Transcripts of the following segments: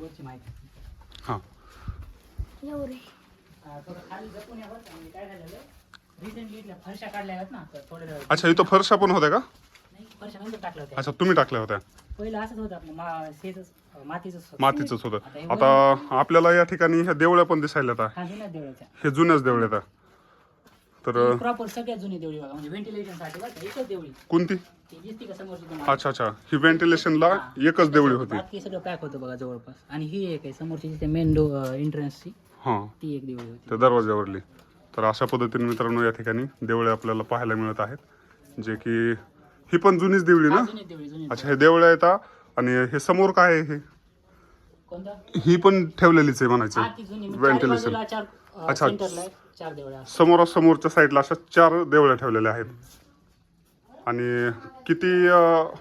वरची माहिती हां थोडं खाली जपून यावं. म्हणजे काय झालेलं रिसेंटली इथल्या फरशा काढल्या आहेत ना, तर थोड्या अच्छा, इथं फरशा पण होत्या का? नाही फरशा नंतर टाकल्या होत्या. अच्छा, तुम्ही टाकल्या होत्या. पहिलं असंच होतं आपलं मातीचंच होतं. मातीचंच होतं. आता हे आता आपल्याला या ठिकाणी ह्या देवळ्या पण दिसायला आता. हा जुन्या देवळाच्या हे जुन्याच देवळ्या आता. तर प्रॉपर सगळ्यात जुनी देवळी बघा, म्हणजे व्हेंटिलेशन साठी बघा एकच देवळी कोणती? ती दिसती का समोरची तुम्हाला? अच्छा अच्छा, ही व्हेंटिलेशनला एकच देवळी होती. बाकी सगळं पॅक होतं बघा जवळपास. आणि ही एक आहे समोरची दिसते मेन एंट्रन्सची, हां, ती एक देवळी होती. त्या दरवाज्यावरली. तर अशा पद्धतीने मित्रांनो या ठिकाणी देवळे आपल्याला पाहायला मिळत आहेत, जे की ही पण जुनीच देवळी ना? जुनी देवळी जुनी. अच्छा, हे देवळे आहेत. आणि हे समोर काय आहे? हे कोणता? ही पण ठेवलेलीच आहे म्हणायचं हा ती जुनी व्हेंटिलेशन. अच्छा. सेंटरला चार देवळ्या. समोरासमोरच्या साईडला अशा 4 देवळ्या ठेवलेल्या आहेत. आणि किती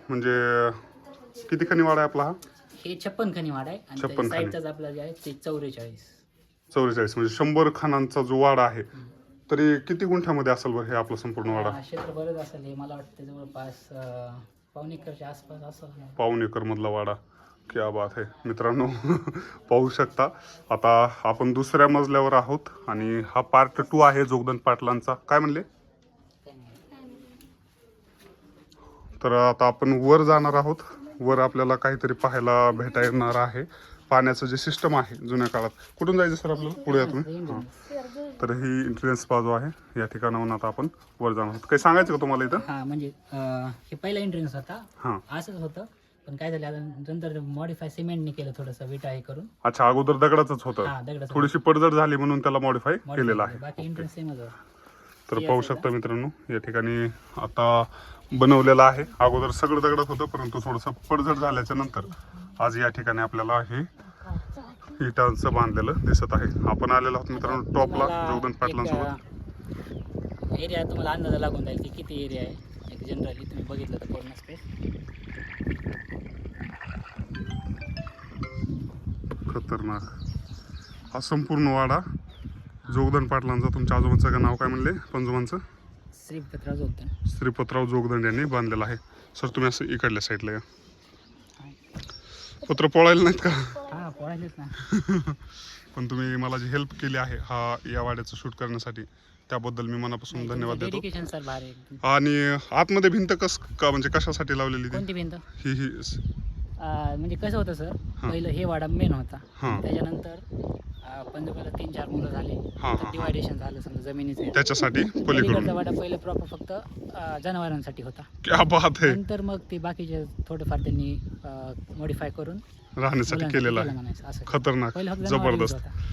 म्हणजे किती खणीवाडा आहे आपला हा? हे 56 खणी वाडा आहे. आणि 56 खणी. साईडचाच आपला जे आहे ते 44. 44 म्हणजे 100 खानांचा जो वाडा आहे. तरी किती गुंठ्यामध्ये असेल बरं हे आपला संपूर्ण वाडा? क्षेत्र बरंच असेल हे, मला वाटतं जवळपास पाऊण एकरच्या आसपास असं. पाऊण एकर मधला वाडा. क्या बात आहे मित्रांनो. पाहू शकता. आता आपण दुसऱ्या मजल्यावर आहोत आणि हा पार्ट 2 आहे जोगदंड पाटलांचा. काय म्हणले? तर आता आपण वर जाणार आहोत. वर आपल्याला काहीतरी पाहायला भेटणार आहे. पाण्याचं जे सिस्टम आहे जुन्या काळात. कुठून जायचं सर आपल्याला? पुढे या तुम्ही. हां. तर ही एंट्रन्स बाजू आहे. या ठिकाणाहून आता आपण वर जाणार आहोत. काही सांगायचं का तुम्हाला इथं? हा म्हणजे हे पहिला एंट्रन्स होता. हां. असंच होतं, पण काय झालं आता नंतर मॉडिफाय सिमेंटने केलं थोडंसं विटा हे करून. अच्छा, अगोदर दगडाचंच होतं. हा दगडाचं. थोडीशी पडझड झाली म्हणून त्याला मॉडिफाय केलेलं आहे. बाकी एंट्रन्स सेमच होता. तर पाहू शकता मित्रांनो या ठिकाणी आता बनवलेलं आहे. अगोदर सगळं दगडात होतं, परंतु थोडंसं पडझड झाल्याच्या नंतर आज या ठिकाणी आपल्याला हे इटांचं बांधलेलं दिसत आहे. आपण आलेलो आहोत मित्रांनो टॉपला जोगदंड पाटलांसोबत. एरिया तुम्हाला अंदाजा लागून जाईल की किती एरिया आहे. एक जनरली तुम्ही बघितलं तर पूर्ण स्पेस. खतरनाक हा संपूर्ण वाडा जोगदंड पाटलांचा. तुमच्या आजोबांचं नाव काय म्हणले? पंजोबांचं? श्रीपतराव जोगदंड. श्रीपतराव जोगदंड यांनी बांधलेला आहे. सर तुम्ही असं इकडल्या साईडला या. पत्र पोळायला नाहीत का? हा पोळायलेच ना. पण तुम्ही मला जी हेल्प केली आहे हा या वाड्याचं शूट करण्यासाठी, त्याबद्दल मी मनापासून धन्यवाद देतो. डेडिकेशन सर भारी आहे. आणि आतमध्ये भिंत म्हणजे कशासाठी लावलेली ती? कोणती भिंत? ही म्हणजे कसं होतं सर, पहिलं हे वाडा मेन होता. हां. त्याच्यानंतर पंजोबाला 3-4 मुलं झाले. हां, तर डिवायडेशन झालं समजा जमिनीचं. त्याच्यासाठी पलीकडचा पलीकडून. वाडा पहिलं प्रॉपर फक्त जनावरांसाठी होता. क्या बात आहे. नंतर मग ते बाकीचे थोडेफार त्यांनी मॉडिफाय करून राहण्यासाठी मुलांसाठी केलेलं केलं आहे. म्हणायचं असं. खतरनाक, पहिलं फक्त जबरदस्त. जनावरांचं होता.